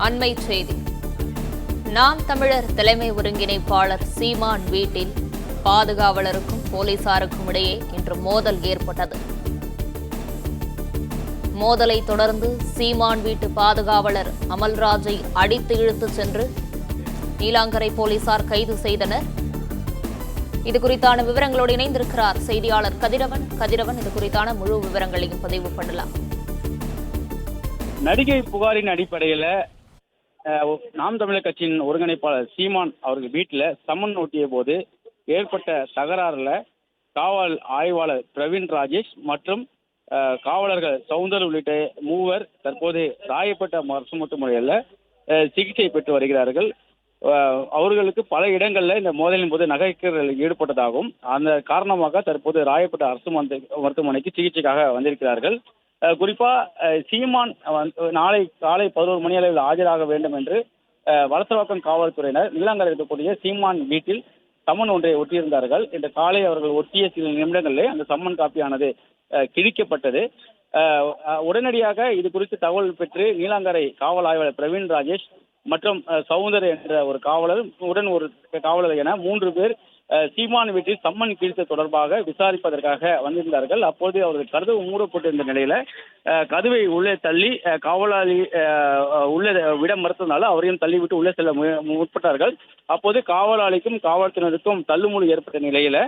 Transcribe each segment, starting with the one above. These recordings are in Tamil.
அண்மை செய்தி. நாம் தமிழர் தலைமை ஒருங்கிணைப்பாளர் சீமான் வீட்டில் பாதுகாவலருக்கும் போலீசாருக்கும் இடையே இன்று மோதல் ஏற்பட்டது. மோதலை தொடர்ந்து சீமான் வீட்டு பாதுகாவலர் அமல்ராஜை அடித்து இழுத்துச் சென்று நீலாங்கரை போலீசார் கைது செய்தனர். இதுகுறித்தான விவரங்களோடு இணைந்திருக்கிறார் செய்தியாளர் கதிரவன். இது குறித்தான முழு விவரங்களையும் பதிவு பண்ணலாம். நடிகை புகாரின் அடிப்படையில் நாம் தமிழர் கட்சியின் ஒருங்கிணைப்பாளர் சீமான் அவர்கள் வீட்டில் சம்மன் ஓட்டிய போது ஏற்பட்ட தகராறுல காவல் ஆய்வாளர் பிரவீன் ராஜேஷ் மற்றும் காவலர்கள் சவுந்தர் உள்ளிட்ட மூவர் தற்போது ராயப்பேட்டை அரசு முறையில் சிகிச்சை பெற்று வருகிறார்கள். அவர்களுக்கு பல இடங்களில் இந்த மோதலின் போது நகைக்கிறதில் ஈடுபட்டதாகவும் அந்த காரணமாக தற்போது ராயப்பேட்டை அரசு மருத்துவமனைக்கு சிகிச்சைக்காக வந்திருக்கிறார்கள். குறிப்பா சீமான் நாளை காலை 11 மணி அளவில் ஆஜராக வேண்டும் என்று வலசரவாக்கம் காவல்துறையினர் நீலாங்கரை இருக்கக்கூடிய சீமான் வீட்டில் சம்மன் ஒன்றை ஒட்டியிருந்தார்கள். இந்த காலை அவர்கள் ஒட்டிய சில நிமிடங்களிலே அந்த சம்மன் காப்பியானது கிழிக்கப்பட்டது. உடனடியாக இது குறித்து தகவல் பெற்று நீலாங்கரை காவல் ஆய்வாளர் பிரவீன் ராஜேஷ் மற்றும் சவுந்தர் என்ற ஒரு காவலர் உடன் ஒரு காவலர் என 3 பேர் சீமான் வீட்டில் சம்மன் கிழித்தது தொடர்பாக விசாரிப்பதற்காக வந்திருந்தார்கள். அப்போது அவர்கள் கதவு மூடப்பட்டிருந்த நிலையில கதவை உள்ளே தள்ளி காவலாளி உள்ளே விட மறுத்ததுனால அவரையும் தள்ளிவிட்டு உள்ளே செல்ல முற்பட்டார்கள். அப்போது காவலாளிக்கும் காவல்துறையினருக்கும் தள்ளுமுடி ஏற்பட்ட நிலையில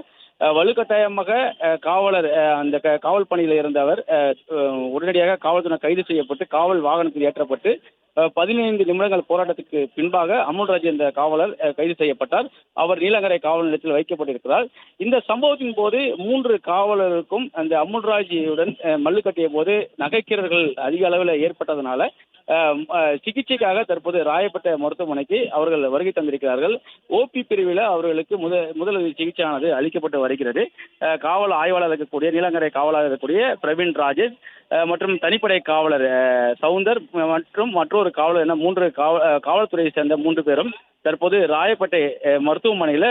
வலுக்கட்டாயமாக காவலர் அந்த காவல் பணியில் இருந்தவர் உடனடியாக காவல்துறை கைது செய்யப்பட்டு காவல் வாகனத்தில் ஏற்றப்பட்டு 15 நிமிடங்கள் போராட்டத்துக்கு பின்பாக அமுல்ராஜ் என்ற காவலர் கைது செய்யப்பட்டார். அவர் நீலங்கரை காவல் நிலையத்தில் வைக்கப்பட்டிருக்கிறார். இந்த சம்பவத்தின் போது 3 காவலருக்கும் அந்த அமுல்ராஜுடன் மல்லு கட்டிய போது நகைக்கீரல்கள் அதிக அளவில் ஏற்பட்டதனால சிகிச்சைக்காக தற்போது ராயப்பேட்டை மருத்துவமனைக்கு அவர்கள் வருகை தந்திருக்கிறார்கள். ஓபி பிரிவில் அவர்களுக்கு முதலுதவி சிகிச்சையானது அளிக்கப்பட்டு வருகிறது. காவல் ஆய்வாளர் இருக்கக்கூடிய நீலங்கரை காவலாளர் இருக்கக்கூடிய பிரவீன் ராஜேஷ் மற்றும் தனிப்படை காவலர் சவுந்தர் மற்றும் மற்றொரு காவலர் என 3 காவல்துறையை சேர்ந்த 3 பேரும் தற்போது ராயப்பேட்டை மருத்துவமனையில்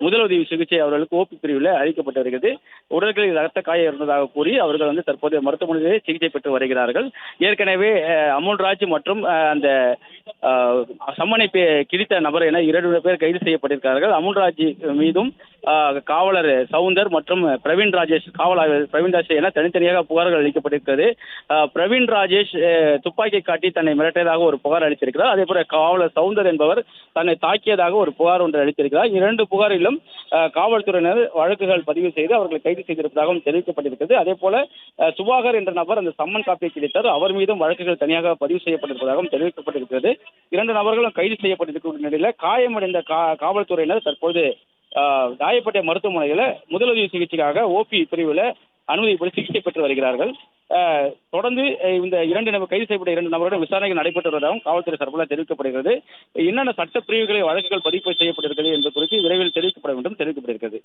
முதலுதவி சிகிச்சை அவர்களுக்கு ஓபி பிரிவில் அளிக்கப்பட்டு வருகிறது. உடல்களில் ரத்த காயம் இருந்ததாக கூறி அவர்கள் தற்போது மருத்துவமனையிலே சிகிச்சை பெற்று வருகிறார்கள். ஏற்கனவே அமுல்ராஜ் மற்றும் அந்த சம்மனை கிழித்த நபர் என 2 பேர் கைது செய்யப்பட்டிருக்கிறார்கள். அமுல்ராஜ் மீதும் காவலர் சவுந்தர் மற்றும் பிரவீன் ராஜேஷ் காவல் ஆய்வாளர் பிரவீன் ராஜேஷ் என தனித்தனியாக புகார்கள் அளிக்கப்பட்டிருக்கிறது. பிரவீன் ராஜேஷ் துப்பாக்கி காட்டி தன்னை மிரட்டியதாக ஒரு புகார் அளித்திருக்கிறார். அதே போல காவலர் சவுந்தர் என்பவர் தன்னை தாக்கியதாக ஒரு புகார் ஒன்று அளித்திருக்கிறார். 2 புகாரிலும் காவல்துறையினர் வழக்குகள் பதிவு செய்து அவர்களை கைது செய்திருப்பதாகவும் தெரிவிக்கப்பட்டிருக்கிறது. அதே போல சுபாகர் என்ற நபர் அந்த சம்மன் காப்பியை கிடைத்தார். அவர் மீதும் வழக்குகள் தனியாக பதிவு செய்யப்பட்டிருப்பதாகவும் தெரிவிக்கப்பட்டிருக்கிறது. 2 நபர்களும் கைது செய்யப்பட்டிருக்கும் நிலையில காயமடைந்த காவல்துறையினர் தற்போது ராயப்பேட்டை மருத்துவமனையில் முதலுதவி சிகிச்சைக்காக ஓபி பிரிவில் அனுமதிப்படி சிகிச்சை பெற்று வருகிறார்கள். தொடர்ந்து இந்த கைது செய்யப்பட்ட 2 நபர்களுடன் விசாரணைகள் நடைபெற்று வருவதாகவும் காவல்துறை சார்பில் தெரிவிக்கப்படுகிறது. என்னென்ன சட்ட பிரிவுகளை வழக்குகள் பதிவு செய்யப்பட்டிருக்கிறது என்பது குறித்து விரைவில் தெரிவிக்கப்பட வேண்டும் தெரிவிக்கப்பட்டிருக்கிறது.